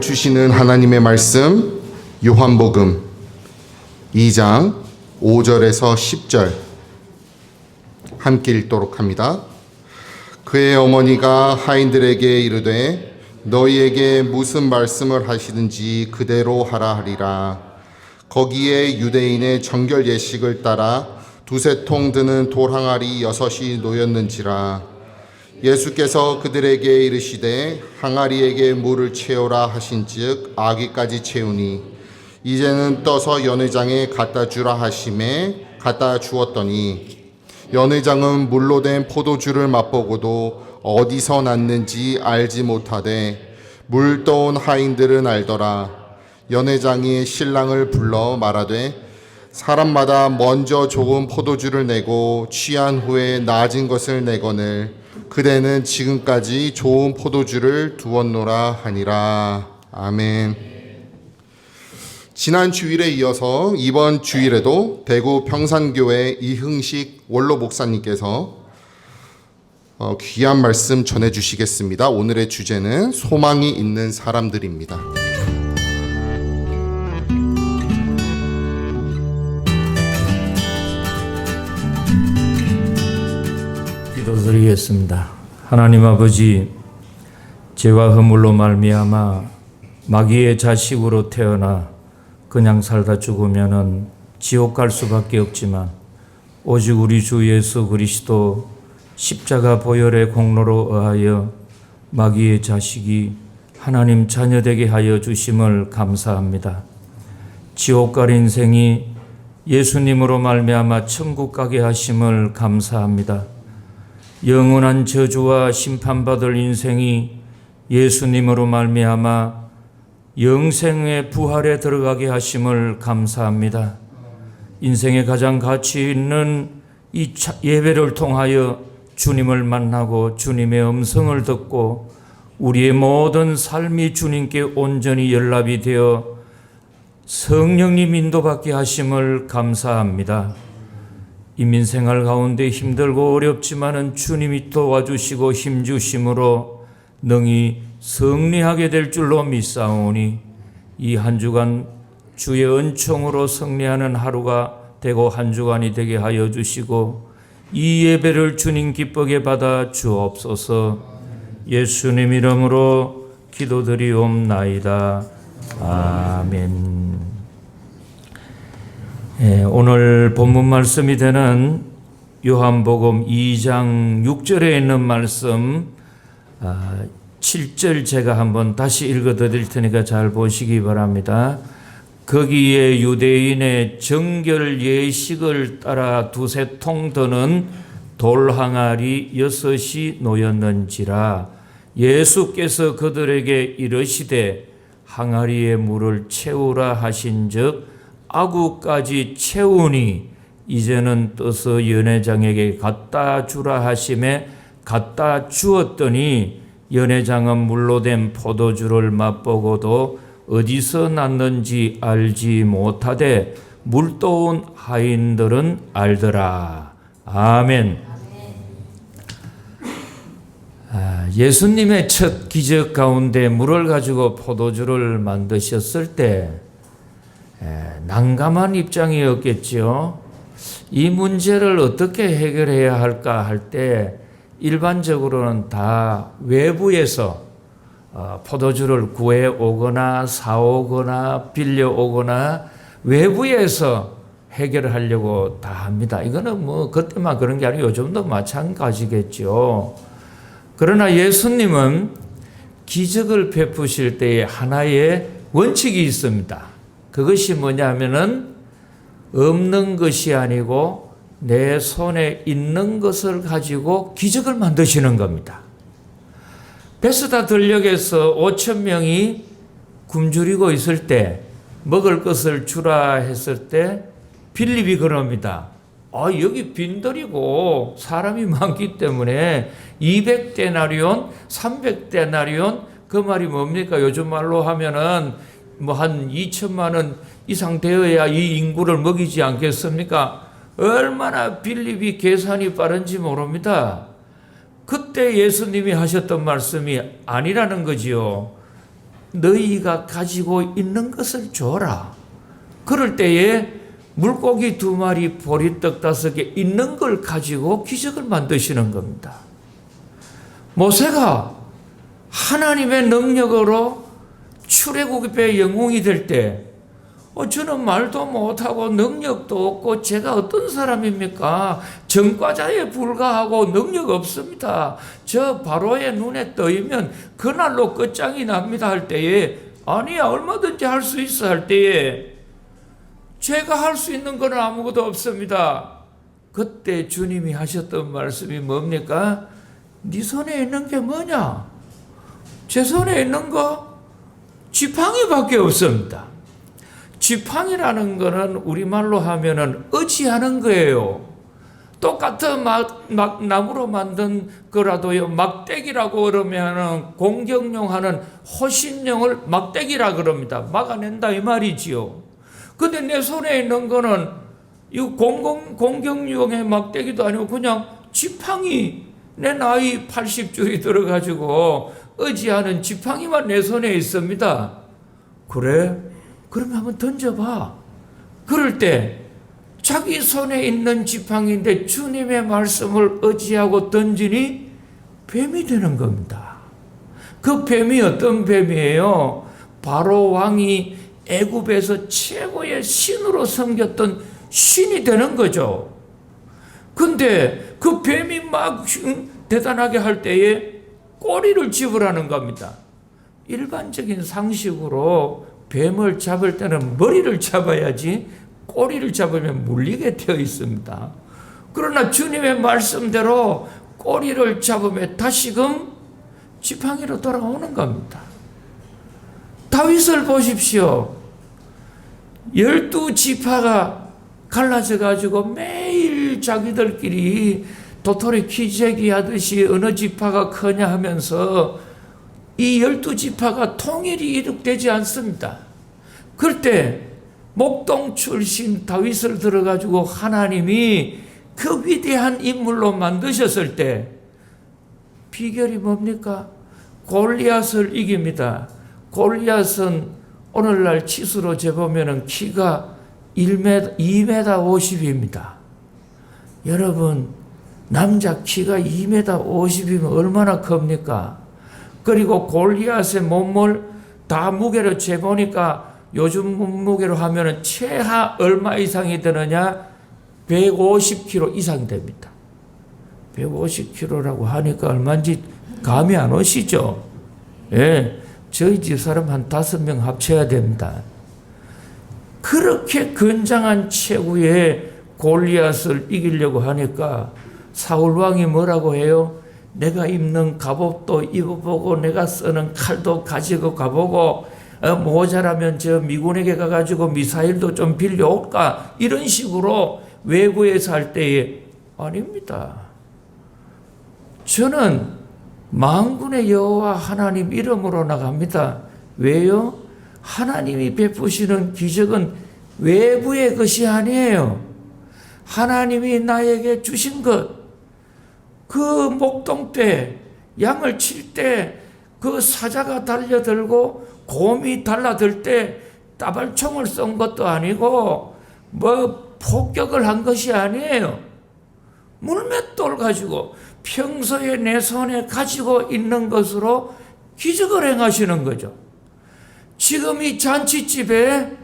주시는 하나님의 말씀 요한복음 2장 5절에서 10절 함께 읽도록 합니다. 그의 어머니가 하인들에게 이르되 너희에게 무슨 말씀을 하시든지 그대로 하라 하리라. 거기에 유대인의 정결 예식을 따라 두세 통 드는 돌 항아리 6이 놓였는지라. 예수께서 그들에게 이르시되 항아리에게 물을 채우라 하신즉 아기까지 채우니 이제는 떠서 연회장에 갖다 주라 하심에 갖다 주었더니 연회장은 물로 된 포도주를 맛보고도 어디서 났는지 알지 못하되 물 떠온 하인들은 알더라. 연회장이 신랑을 불러 말하되 사람마다 먼저 좋은 포도주를 내고 취한 후에 낮은 것을 내거늘 그대는 지금까지 좋은 포도주를 두었노라 하니라. 아멘. 지난 주일에 이어서 이번 주일에도 대구 평산교회 이흥식 원로 목사님께서 귀한 말씀 전해주시겠습니다. 오늘의 주제는 소망이 있는 사람들입니다. 기도드리겠습니다. 하나님 아버지, 죄와 허물로 말미암아 마귀의 자식으로 태어나 그냥 살다 죽으면은 지옥 갈 수밖에 없지만 오직 우리 주 예수 그리스도 십자가 보혈의 공로로 의하여 마귀의 자식이 하나님 자녀되게 하여 주심을 감사합니다. 지옥 갈 인생이 예수님으로 말미암아 천국 가게 하심을 감사합니다. 영원한 저주와 심판받을 인생이 예수님으로 말미암아 영생의 부활에 들어가게 하심을 감사합니다. 인생의 가장 가치 있는 이 예배를 통하여 주님을 만나고 주님의 음성을 듣고 우리의 모든 삶이 주님께 온전히 연락이 되어 성령님 인도받게 하심을 감사합니다. 인민생활 가운데 힘들고 어렵지만은 주님이 도와주시고 힘주심으로 능히 승리하게 될 줄로 믿사오니 이 한 주간 주의 은총으로 승리하는 하루가 되고 한 주간이 되게 하여 주시고 이 예배를 주님 기쁘게 받아 주옵소서. 예수님 이름으로 기도드리옵나이다. 아멘. 오늘 본문 말씀이 되는 요한복음 2장 6절에 있는 말씀 7절 제가 한번 다시 읽어드릴 테니까 잘 보시기 바랍니다. 거기에 유대인의 정결 예식을 따라 두세 통 드는 돌 항아리 6이 놓였는지라. 예수께서 그들에게 이르시되 항아리에 물을 채우라 하신즉 아구까지 채우니 이제는 떠서 연회장에게 갖다 주라 하심에 갖다 주었더니 연회장은 물로 된 포도주를 맛보고도 어디서 났는지 알지 못하되 물 떠온 하인들은 알더라. 아멘. 예수님의 첫 기적 가운데 물을 가지고 포도주를 만드셨을 때 난감한 입장이었겠죠. 이 문제를 어떻게 해결해야 할까 할 때 일반적으로는 다 외부에서 포도주를 구해 오거나 사오거나 빌려 오거나 외부에서 해결하려고 다 합니다. 이거는 뭐 그때만 그런 게 아니고 요즘도 마찬가지겠죠. 그러나 예수님은 기적을 베푸실 때에 하나의 원칙이 있습니다. 그것이 뭐냐면은 없는 것이 아니고 내 손에 있는 것을 가지고 기적을 만드시는 겁니다. 베스다 들녘에서 5,000명이 굶주리고 있을 때 먹을 것을 주라 했을 때 빌립이 그럽니다. 여기 빈들이고 사람이 많기 때문에 200데나리온, 300데나리온 그 말이 뭡니까? 요즘 말로 하면은 뭐 한 2천만 원 이상 되어야 이 인구를 먹이지 않겠습니까? 얼마나 빌립이 계산이 빠른지 모릅니다. 그때 예수님이 하셨던 말씀이 아니라는 거지요. 너희가 가지고 있는 것을 줘라. 그럴 때에 물고기 2마리, 보리떡 5개 있는 걸 가지고 기적을 만드시는 겁니다. 모세가 하나님의 능력으로 출애굽의 영웅이 될 때 저는 말도 못하고 능력도 없고 제가 어떤 사람입니까? 전과자에 불과하고 능력 없습니다. 저 바로의 눈에 떠이면 그날로 끝장이 납니다 할 때에 아니야 얼마든지 할 수 있어 할 때에 제가 할 수 있는 건 아무것도 없습니다. 그때 주님이 하셨던 말씀이 뭡니까? 네 손에 있는 게 뭐냐? 제 손에 있는 거 지팡이밖에 없습니다. 지팡이라는 거는 우리말로 하면은 의지하는 거예요. 똑같은 나무로 만든 거라도요, 막대기라고 그러면은 공격용 하는 호신용을 막대기라 그럽니다. 막아낸다 이 말이지요. 근데 내 손에 있는 거는 이 공격용의 막대기도 아니고 그냥 지팡이, 내 나이 80줄이 들어가지고 의지하는 지팡이만 내 손에 있습니다. 그래? 그러면 한번 던져봐. 그럴 때 자기 손에 있는 지팡이인데 주님의 말씀을 의지하고 던지니 뱀이 되는 겁니다. 그 뱀이 어떤 뱀이에요? 바로 왕이 애굽에서 최고의 신으로 섬겼던 신이 되는 거죠. 근데 그 뱀이 막 대단하게 할 때에 꼬리를 집으라는 겁니다. 일반적인 상식으로 뱀을 잡을 때는 머리를 잡아야지 꼬리를 잡으면 물리게 되어 있습니다. 그러나 주님의 말씀대로 꼬리를 잡으면 다시금 지팡이로 돌아오는 겁니다. 다윗을 보십시오. 12지파가 갈라져 가지고 매일 자기들끼리 도토리 키재기 하듯이 어느 지파가 크냐 하면서 이 12지파가 통일이 이룩되지 않습니다. 그럴 때 목동 출신 다윗을 들어가지고 하나님이 그 위대한 인물로 만드셨을 때 비결이 뭡니까? 골리앗을 이깁니다. 골리앗은 오늘날 치수로 재보면 키가 2m 50입니다. 여러분 남자 키가 2m 50이면 얼마나 큽니까? 그리고 골리앗의 몸을 다 무게로 재보니까 요즘 무게로 하면 최하 얼마 이상이 되느냐? 150kg 이상 됩니다. 150kg라고 하니까 얼마인지 감이 안 오시죠? 예, 저희 집 사람 한 5명 합쳐야 됩니다. 그렇게 건장한 체구의 골리앗을 이기려고 하니까 사울왕이 뭐라고 해요? 내가 입는 갑옷도 입어보고 내가 쓰는 칼도 가지고 가보고 모자라면 저 미군에게 가가지고 미사일도 좀 빌려올까? 이런 식으로 외구에서 할 때에 아닙니다. 저는 만군의 여호와 하나님 이름으로 나갑니다. 왜요? 하나님이 베푸시는 기적은 외부의 것이 아니에요. 하나님이 나에게 주신 것. 그 목동 때 양을 칠 때 그 사자가 달려들고 곰이 달라들 때 따발총을 쏜 것도 아니고 뭐 폭격을 한 것이 아니에요. 물맷돌 가지고 평소에 내 손에 가지고 있는 것으로 기적을 행하시는 거죠. 지금 이 잔치집에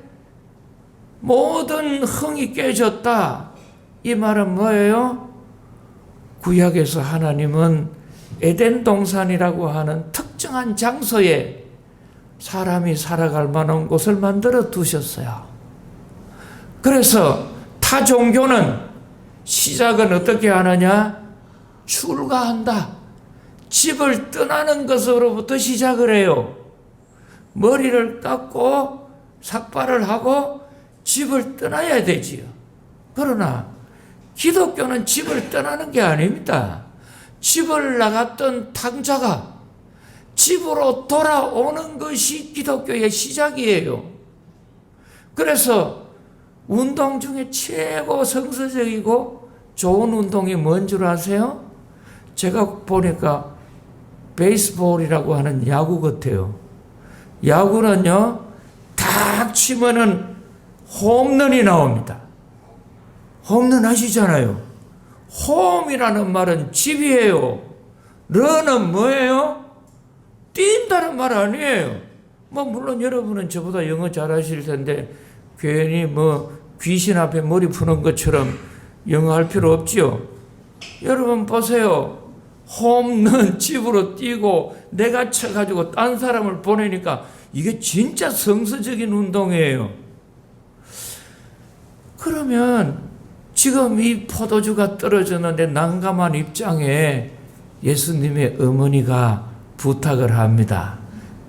모든 흥이 깨졌다. 이 말은 뭐예요? 구약에서 하나님은 에덴 동산이라고 하는 특정한 장소에 사람이 살아갈 만한 곳을 만들어 두셨어요. 그래서 타 종교는 시작은 어떻게 하느냐? 출가한다. 집을 떠나는 것으로부터 시작을 해요. 머리를 깎고 삭발을 하고 집을 떠나야 되지요. 그러나 기독교는 집을 떠나는 게 아닙니다. 집을 나갔던 탕자가 집으로 돌아오는 것이 기독교의 시작이에요. 그래서 운동 중에 최고 성서적이고 좋은 운동이 뭔 줄 아세요? 제가 보니까 베이스볼이라고 하는 야구 같아요. 야구는요, 탁 치면은 홈런이 나옵니다. 홈런 하시잖아요. 홈이라는 말은 집이에요. 런은 뭐예요? 뛴다는 말 아니에요. 뭐 물론 여러분은 저보다 영어 잘하실 텐데 괜히 뭐 귀신 앞에 머리 푸는 것처럼 영어 할 필요 없지요. 여러분 보세요. 홈런 집으로 뛰고 내가 쳐가지고 딴 사람을 보내니까 이게 진짜 성서적인 운동이에요. 그러면 지금 이 포도주가 떨어졌는데 난감한 입장에 예수님의 어머니가 부탁을 합니다.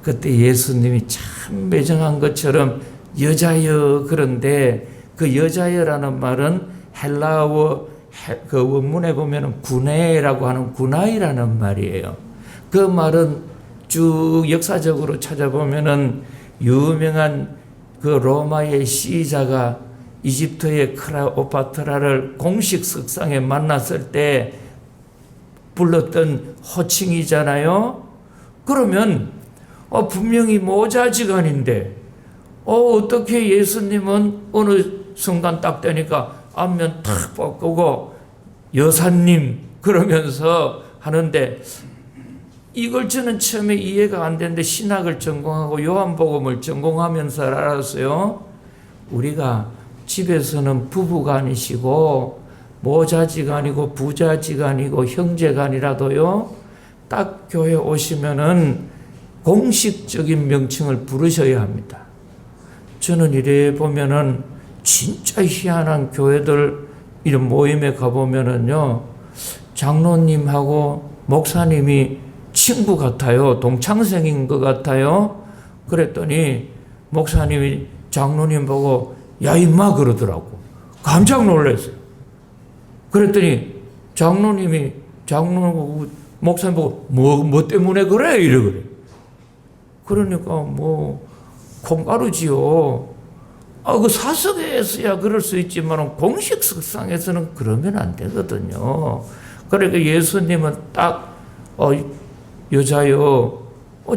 그때 예수님이 참 매정한 것처럼 여자여, 그런데 그 여자여라는 말은 헬라어 그 원문에 보면 구네라고 하는 구나이라는 말이에요. 그 말은 쭉 역사적으로 찾아보면은 유명한 그 로마의 시자가 이집트의 클레오파트라를 공식 석상에 만났을 때 불렀던 호칭이잖아요. 그러면 분명히 모자지간인데 어떻게 예수님은 어느 순간 딱 되니까 앞면 탁 벗고 여사님 그러면서 하는데, 이걸 저는 처음에 이해가 안 되는데 신학을 전공하고 요한복음을 전공하면서 알았어요. 우리가 집에서는 부부간이시고 모자지간이고 부자지간이고 형제간이라도요, 딱 교회 오시면은 공식적인 명칭을 부르셔야 합니다. 저는 이래 보면은 진짜 희한한 교회들 이런 모임에 가보면은요, 장로님하고 목사님이 친구 같아요. 동창생인 것 같아요. 그랬더니 목사님이 장로님 보고 야 임마 그러더라고. 깜짝 놀랐어요. 그랬더니 장로님이 목사님 보고 뭐 때문에 그래? 이래 그래. 그러니까 뭐 콩가루지요. 그 사석에서야 그럴 수 있지만 공식 석상에서는 그러면 안 되거든요. 그러니까 예수님은 딱 여자요,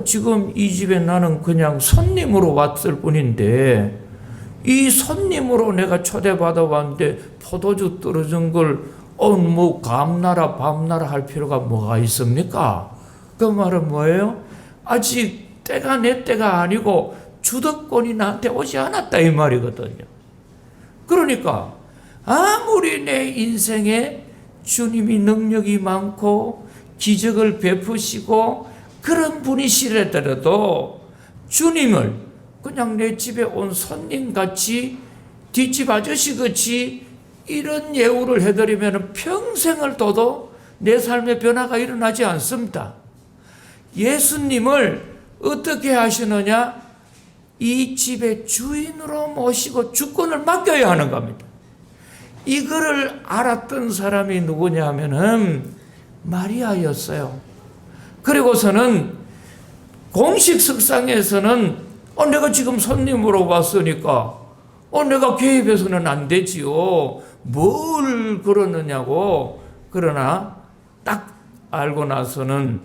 지금 이 집에 나는 그냥 손님으로 왔을 뿐인데 이 손님으로 내가 초대받아 왔는데 포도주 떨어진 걸 뭐 감나라 밤나라 할 필요가 뭐가 있습니까? 그 말은 뭐예요? 아직 때가 내 때가 아니고 주도권이 나한테 오지 않았다 이 말이거든요. 그러니까 아무리 내 인생에 주님이 능력이 많고 기적을 베푸시고 그런 분이시라더라도 주님을 그냥 내 집에 온 손님같이 뒷집 아저씨같이 이런 예우를 해드리면 평생을 둬도 내 삶의 변화가 일어나지 않습니다. 예수님을 어떻게 하시느냐? 이 집의 주인으로 모시고 주권을 맡겨야 하는 겁니다. 이거를 알았던 사람이 누구냐 하면은 마리아였어요. 그리고서는 공식 석상에서는 내가 지금 손님으로 왔으니까 내가 개입해서는 안 되지요. 뭘 그러느냐고. 그러나 딱 알고 나서는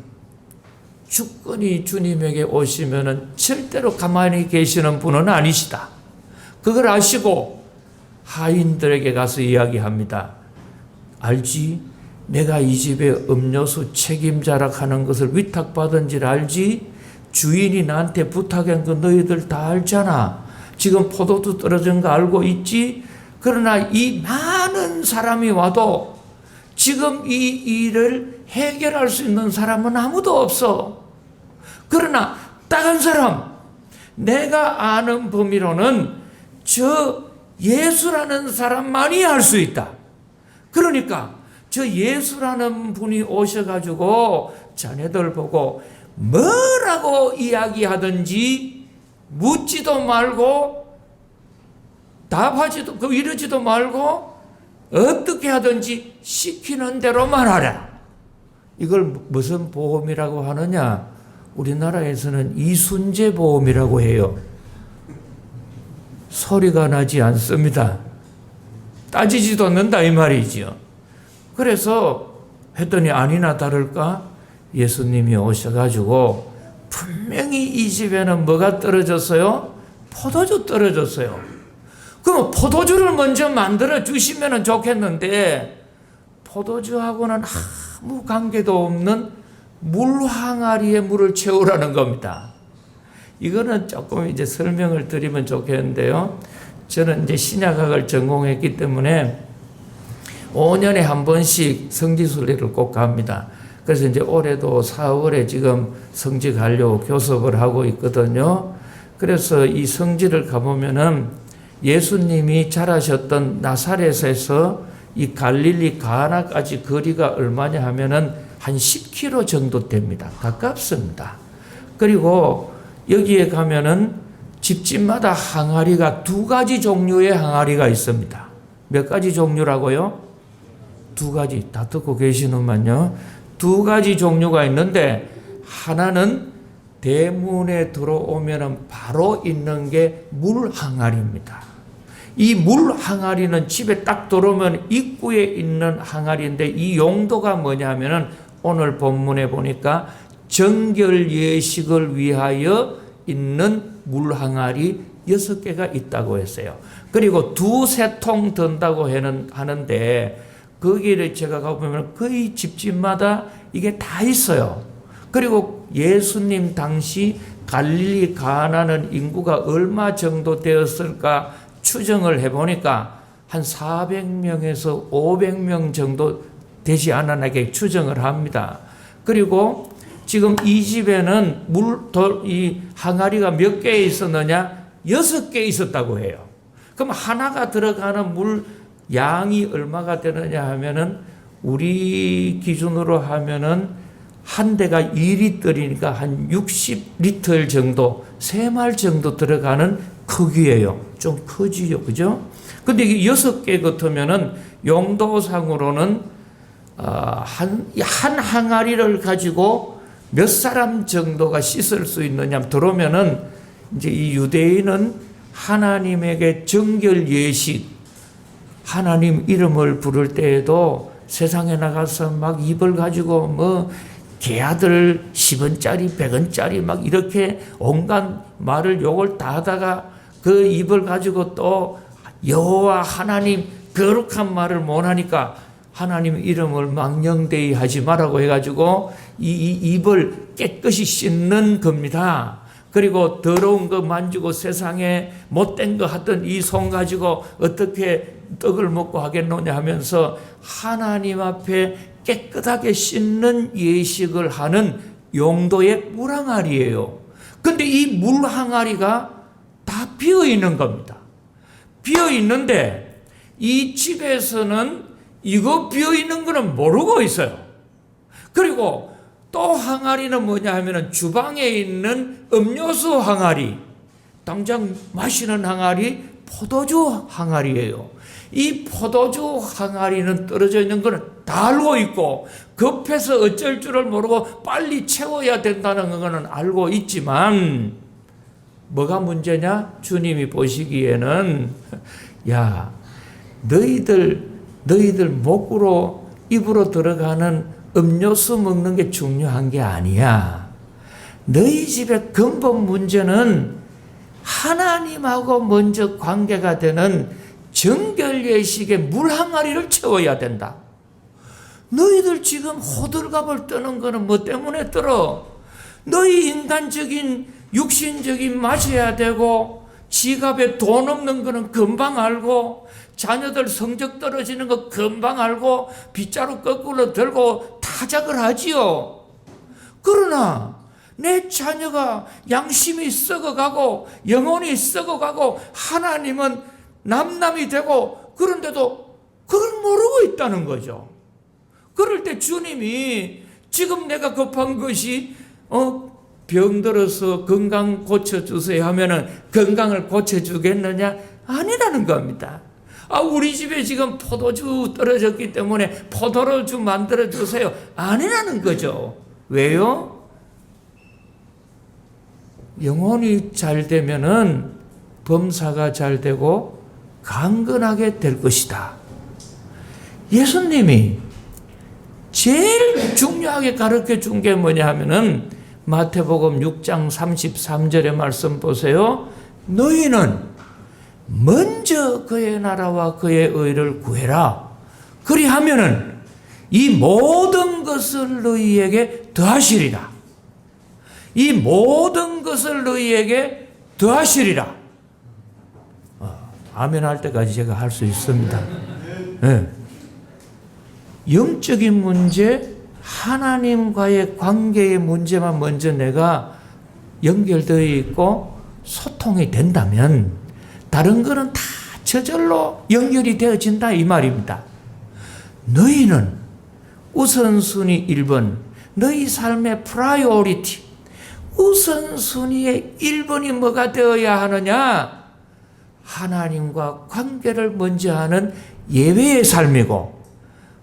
주권이 주님에게 오시면은 절대로 가만히 계시는 분은 아니시다. 그걸 아시고 하인들에게 가서 이야기합니다. 알지? 내가 이 집의 음료수 책임자라 하는 것을 위탁받은 줄 알지? 주인이 나한테 부탁한 거 너희들 다 알잖아. 지금 포도주 떨어진 거 알고 있지? 그러나 이 많은 사람이 와도 지금 이 일을 해결할 수 있는 사람은 아무도 없어. 그러나 딱 한 사람, 내가 아는 범위로는 저 예수라는 사람만이 할 수 있다. 그러니까 저 예수라는 분이 오셔가지고 자네들 보고 뭐라고 이야기하든지 묻지도 말고 답하지도 이러지도 말고 어떻게 하든지 시키는 대로만 하라. 이걸 무슨 보험이라고 하느냐? 우리나라에서는 이순재 보험이라고 해요. 소리가 나지 않습니다. 따지지도 않는다 이 말이지요. 그래서 했더니 아니나 다를까 예수님이 오셔가지고 분명히 이 집에는 뭐가 떨어졌어요? 포도주 떨어졌어요. 그럼 포도주를 먼저 만들어 주시면 좋겠는데 포도주하고는 아무 관계도 없는 물 항아리에 물을 채우라는 겁니다. 이거는 조금 이제 설명을 드리면 좋겠는데요. 저는 이제 신약학을 전공했기 때문에 5년에 한 번씩 성지순례를 꼭 갑니다. 그래서 이제 올해도 4월에 지금 성지 가려고 교섭을 하고 있거든요. 그래서 이 성지를 가보면은 예수님이 자라셨던 나사렛에서 이 갈릴리 가나까지 거리가 얼마냐 하면은 한 10km 정도 됩니다. 가깝습니다. 그리고 여기에 가면은 집집마다 항아리가 2가지 종류의 항아리가 있습니다. 몇 가지 종류라고요? 2가지. 다 듣고 계시는만요. 2가지 종류가 있는데 하나는 대문에 들어오면 바로 있는 게 물 항아리입니다. 이 물 항아리는 집에 딱 들어오면 입구에 있는 항아리인데 이 용도가 뭐냐면은 오늘 본문에 보니까 정결 예식을 위하여 있는 물 항아리 6개가 있다고 했어요. 그리고 2-3통 든다고 하는데 거기를 제가 가보면 거의 집집마다 이게 다 있어요. 그리고 예수님 당시 갈릴리 가나는 인구가 얼마 정도 되었을까 추정을 해보니까 한 400명에서 500명 정도 되지 않았나 추정을 합니다. 그리고 지금 이 집에는 이 항아리가 몇 개 있었느냐? 6개 있었다고 해요. 그럼 하나가 들어가는 물 양이 얼마가 되느냐 하면은 우리 기준으로 하면은 한 대가 2리터이니까 한 60리터 정도, 3말 정도 들어가는 크기예요. 좀 크지요, 그죠? 근데 이게 6개 같으면은 용도상으로는 한 항아리를 가지고 몇 사람 정도가 씻을 수 있느냐 들어오면은 이제 이 유대인은 하나님에게 정결 예식, 하나님 이름을 부를 때에도 세상에 나가서 막 입을 가지고 뭐 개아들 10원짜리 100원짜리 막 이렇게 온갖 말을 욕을 다 하다가 그 입을 가지고 또 여호와 하나님 거룩한 말을 못하니까 하나님 이름을 망령되이 하지 말라고 해가지고 이 입을 깨끗이 씻는 겁니다. 그리고 더러운 거 만지고 세상에 못된 거 하던 이 손 가지고 어떻게 떡을 먹고 하겠노냐 하면서 하나님 앞에 깨끗하게 씻는 예식을 하는 용도의 물항아리예요. 근데 이 물항아리가 다 비어 있는 겁니다. 비어 있는데 이 집에서는 이거 비어 있는 거는 모르고 있어요. 그리고 또 항아리는 뭐냐 하면은 주방에 있는 음료수 항아리, 당장 마시는 항아리, 포도주 항아리예요. 이 포도주 항아리는 떨어져 있는 거는 다 알고 있고 급해서 어쩔 줄을 모르고 빨리 채워야 된다는 거는 알고 있지만 뭐가 문제냐? 주님이 보시기에는 야, 너희들 목으로 입으로 들어가는 음료수 먹는 게 중요한 게 아니야. 너희 집의 근본 문제는 하나님하고 먼저 관계가 되는 정결 예식의 물 항아리를 채워야 된다. 너희들 지금 호들갑을 떠는 거는 뭐 때문에 떨어? 너희 인간적인 육신적인 맞아야 되고 지갑에 돈 없는 거는 금방 알고 자녀들 성적 떨어지는 거 금방 알고 빗자루 거꾸로 들고 타작을 하지요. 그러나 내 자녀가 양심이 썩어가고 영혼이 썩어가고 하나님은 남남이 되고 그런데도 그걸 모르고 있다는 거죠. 그럴 때 주님이 지금 내가 급한 것이 병들어서 건강 고쳐주세요 하면은 건강을 고쳐주겠느냐? 아니라는 겁니다. 우리 집에 지금 포도주 떨어졌기 때문에 포도주 만들어주세요. 아니라는 거죠. 왜요? 영혼이 잘 되면은 범사가 잘 되고 강건하게 될 것이다. 예수님이 제일 중요하게 가르쳐 준 게 뭐냐 하면은 마태복음 6장 33절의 말씀 보세요. 너희는 먼저 그의 나라와 그의 의를 구해라. 그리하면은 이 모든 것을 너희에게 더하시리라. 이 모든 것을 너희에게 더하시리라. 아멘 할 때까지 제가 할 수 있습니다. 네. 영적인 문제, 하나님과의 관계의 문제만 먼저 내가 연결되어 있고 소통이 된다면 다른 거는 다 저절로 연결이 되어진다 이 말입니다. 너희는 우선순위 1번, 너희 삶의 프라이오리티, 우선순위의 1번이 뭐가 되어야 하느냐? 하나님과 관계를 먼저 하는 예배의 삶이고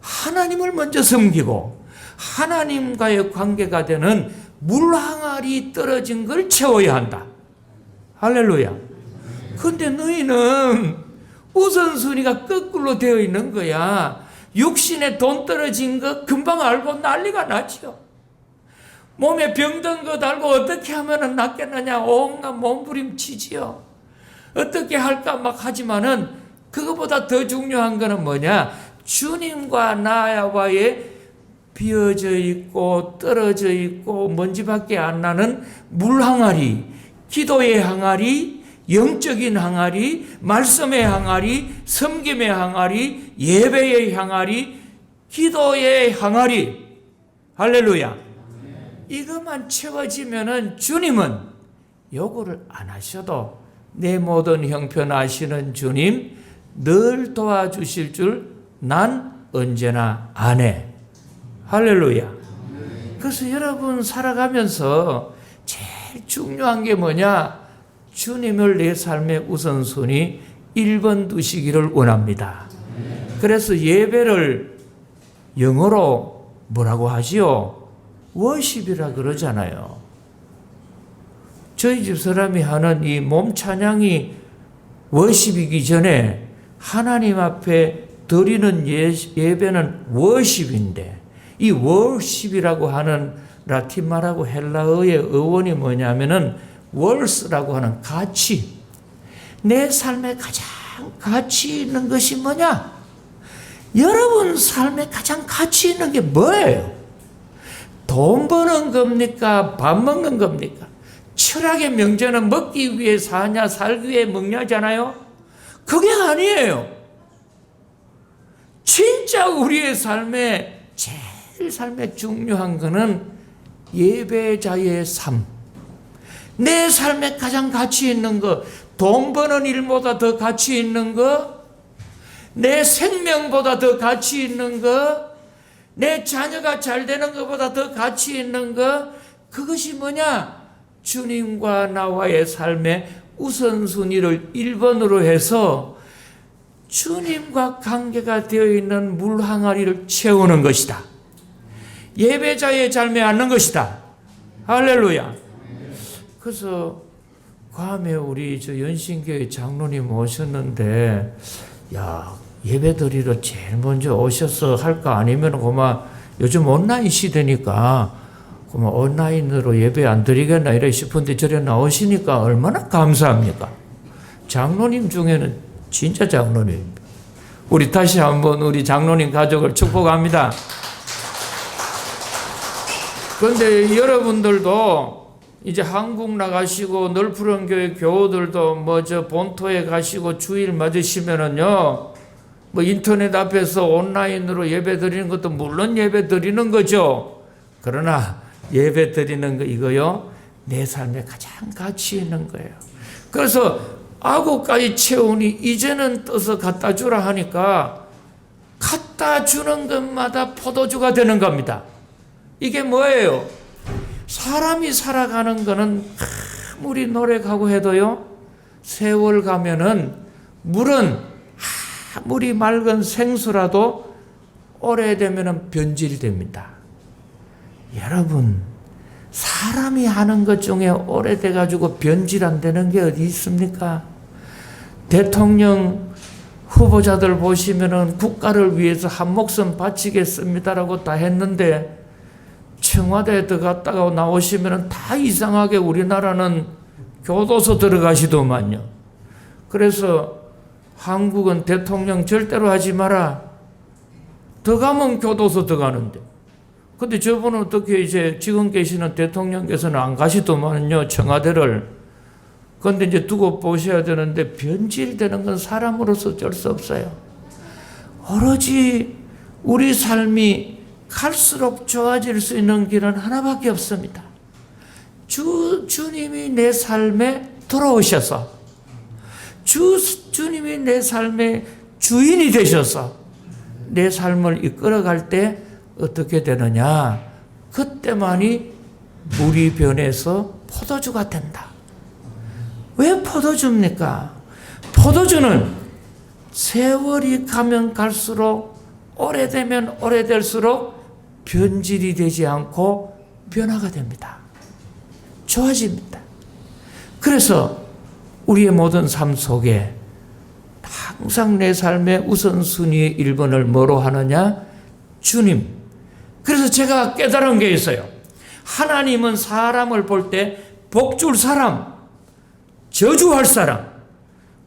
하나님을 먼저 섬기고 하나님과의 관계가 되는 물항아리 떨어진 걸 채워야 한다. 할렐루야. 근데 너희는 우선순위가 거꾸로 되어 있는 거야. 육신에 돈 떨어진 거 금방 알고 난리가 나죠. 몸에 병든 것 알고 어떻게 하면 낫겠느냐 온갖 몸부림치지요. 어떻게 할까 막 하지만은 그거보다 더 중요한 거는 뭐냐? 주님과 나와의 비어져 있고 떨어져 있고 먼지밖에 안 나는 물항아리, 기도의 항아리, 영적인 항아리, 말씀의 항아리, 섬김의 항아리, 예배의 항아리, 기도의 항아리. 할렐루야. 이것만 채워지면은 주님은 요구를 안 하셔도 내 모든 형편 아시는 주님 늘 도와주실 줄 난 언제나 아네. 할렐루야. 그래서 여러분 살아가면서 제일 중요한 게 뭐냐? 주님을 내 삶의 우선순위 1번 두시기를 원합니다. 그래서 예배를 영어로 뭐라고 하지요? 워십이라 그러잖아요. 저희 집 사람이 하는 이 몸 찬양이 워십이기 전에 하나님 앞에 드리는 예배는 워십인데 이 워십이라고 하는 라틴 말하고 헬라어의 어원이 뭐냐면은 월스라고 하는 가치. 내 삶에 가장 가치 있는 것이 뭐냐? 여러분 삶에 가장 가치 있는 게 뭐예요? 돈 버는 겁니까? 밥 먹는 겁니까? 철학의 명제는 먹기 위해 사냐 살기 위해 먹냐잖아요. 그게 아니에요. 진짜 우리의 삶에 제일 삶에 중요한 거는 예배자의 삶. 내 삶에 가장 가치 있는 거, 돈 버는 일보다 더 가치 있는 거, 내 생명보다 더 가치 있는 거, 내 자녀가 잘 되는 것보다 더 가치 있는 거, 그것이 뭐냐? 주님과 나와의 삶의 우선순위를 1번으로 해서 주님과 관계가 되어 있는 물항아리를 채우는 것이다. 예배자의 삶에 앉는 것이다. 할렐루야. 그래서 괌에 우리 저 연신교회 장로님 오셨는데, 야, 예배 드리러 제일 먼저 오셔서 할까? 아니면 그만 요즘 온라인 시대니까 그만 온라인으로 예배 안 드리겠나 이래 싶은데 저래 나오시니까 얼마나 감사합니까? 장로님 중에는 진짜 장로님입니다. 우리 다시 한번 우리 장로님 가족을 축복합니다. 그런데 여러분들도 이제 한국 나가시고 넓푸른 교회 교우들도 뭐 저 본토에 가시고 주일 맞으시면은요, 뭐 인터넷 앞에서 온라인으로 예배 드리는 것도 물론 예배 드리는 거죠. 그러나 예배 드리는 거 이거요, 내 삶에 가장 가치 있는 거예요. 그래서 아구까지 채우니 이제는 떠서 갖다 주라 하니까 갖다 주는 것마다 포도주가 되는 겁니다. 이게 뭐예요? 사람이 살아가는 거는 아무리 노력하고 해도요, 세월 가면은 물은 아무리 맑은 생수라도 오래되면은 변질됩니다. 여러분, 사람이 하는 것 중에 오래돼가지고 변질 안 되는 게 어디 있습니까? 대통령 후보자들 보시면은 국가를 위해서 한 목숨 바치겠습니다라고 다 했는데 청와대에 들어갔다가 나오시면 다 이상하게 우리나라는 교도소 들어가시더만요. 그래서 한국은 대통령 절대로 하지 마라. 들어가면 교도소 들어가는데. 근데 저분은 어떻게 이제 지금 계시는 대통령께서는 안 가시더만요, 청와대를. 그런데 이제 두고 보셔야 되는데 변질되는 건 사람으로서 어쩔 수 없어요. 오로지 우리 삶이 갈수록 좋아질 수 있는 길은 하나밖에 없습니다. 주님이 내 삶에 들어오셔서 주님이 내 삶의 주인이 되셔서 내 삶을 이끌어갈 때 어떻게 되느냐? 그때만이 물이 변해서 포도주가 된다. 왜 포도주입니까? 포도주는 세월이 가면 갈수록 오래되면 오래될수록 변질이 되지 않고 변화가 됩니다. 좋아집니다. 그래서 우리의 모든 삶 속에 항상 내 삶의 우선순위의 1번을 뭐로 하느냐? 주님. 그래서 제가 깨달은 게 있어요. 하나님은 사람을 볼 때 복줄 사람, 저주할 사람,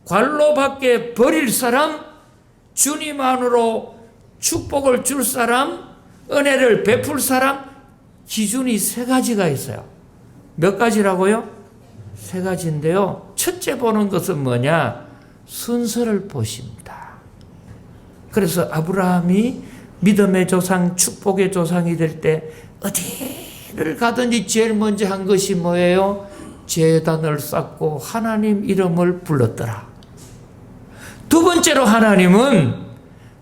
관로밖에 버릴 사람, 주님 안으로 축복을 줄 사람, 은혜를 베풀 사람, 기준이 3가지가 있어요. 몇 가지라고요? 3가지인데요. 첫째 보는 것은 뭐냐? 순서를 보십니다. 그래서 아브라함이 믿음의 조상, 축복의 조상이 될 때 어디를 가든지 제일 먼저 한 것이 뭐예요? 제단을 쌓고 하나님 이름을 불렀더라. 두 번째로 하나님은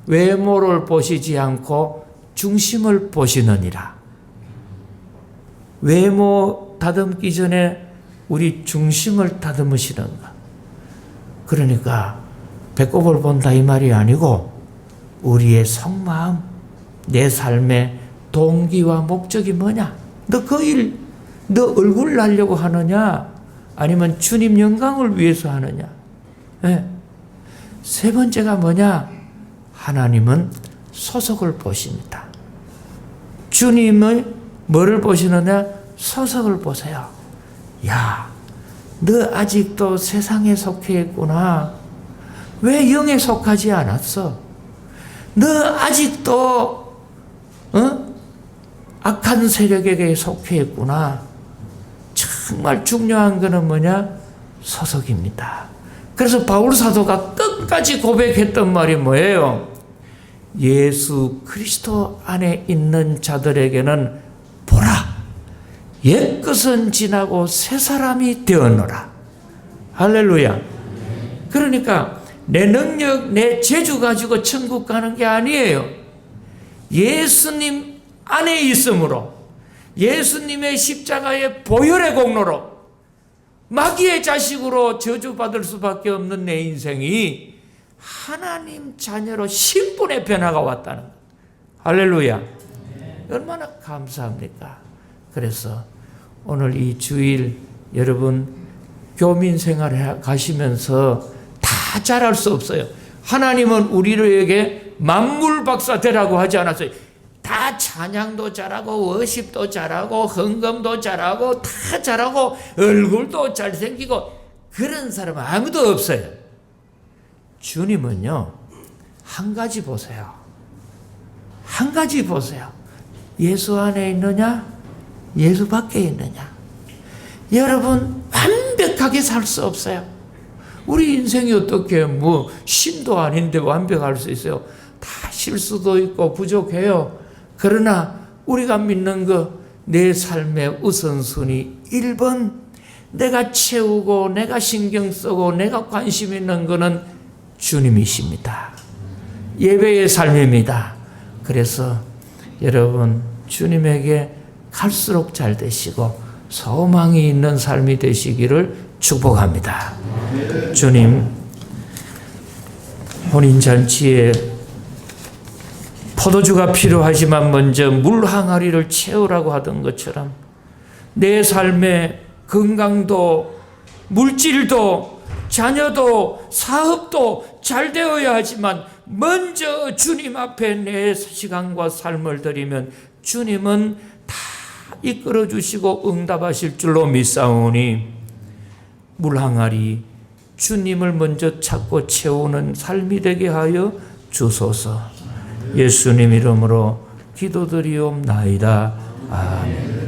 외모를 보시지 않고 중심을 보시느니라. 외모 다듬기 전에 우리 중심을 다듬으시는가. 그러니까 배꼽을 본다 이 말이 아니고 우리의 속마음, 내 삶의 동기와 목적이 뭐냐? 너 그 일, 너 얼굴 날려고 하느냐? 아니면 주님 영광을 위해서 하느냐? 네. 3번째가 뭐냐? 하나님은 소속을 보십니다. 주님은 뭐를 보시느냐? 소속을 보세요. 야, 너 아직도 세상에 속해 있구나. 왜 영에 속하지 않았어? 너 아직도 악한 세력에게 속해 있구나. 정말 중요한 것은 뭐냐? 소속입니다. 그래서 바울 사도가 끝까지 고백했던 말이 뭐예요? 예수 그리스도 안에 있는 자들에게는 보라, 옛것은 지나고 새 사람이 되었노라. 할렐루야. 그러니까 내 능력, 내 재주 가지고 천국 가는 게 아니에요. 예수님 안에 있으므로, 예수님의 십자가의 보혈의 공로로, 마귀의 자식으로 저주받을 수밖에 없는 내 인생이 하나님 자녀로 신분의 변화가 왔다는 것. 할렐루야. 얼마나 감사합니까? 그래서 오늘 이 주일 여러분 교민 생활에 가시면서 다 잘할 수 없어요. 하나님은 우리에게 만물 박사 되라고 하지 않았어요. 다 찬양도 잘하고 워십도 잘하고 헌금도 잘하고 다 잘하고 얼굴도 잘생기고 그런 사람은 아무도 없어요. 주님은요, 한 가지 보세요. 한 가지 보세요. 예수 안에 있느냐? 예수 밖에 있느냐? 여러분 완벽하게 살 수 없어요. 우리 인생이 어떻게 뭐 신도 아닌데 완벽할 수 있어요? 다 실수도 있고 부족해요. 그러나 우리가 믿는 거, 내 삶의 우선순위 1번, 내가 채우고 내가 신경 쓰고 내가 관심 있는 거는 주님이십니다. 예배의 삶입니다. 그래서 여러분 주님에게 갈수록 잘 되시고 소망이 있는 삶이 되시기를 축복합니다. 주님, 혼인잔치에 포도주가 필요하지만 먼저 물 항아리를 채우라고 하던 것처럼 내 삶의 건강도 물질도 자녀도 사업도 잘 되어야 하지만 먼저 주님 앞에 내 시간과 삶을 드리면 주님은 다 이끌어 주시고 응답하실 줄로 믿사오니 물항아리 주님을 먼저 찾고 채우는 삶이 되게 하여 주소서. 예수님 이름으로 기도드리옵나이다. 아멘.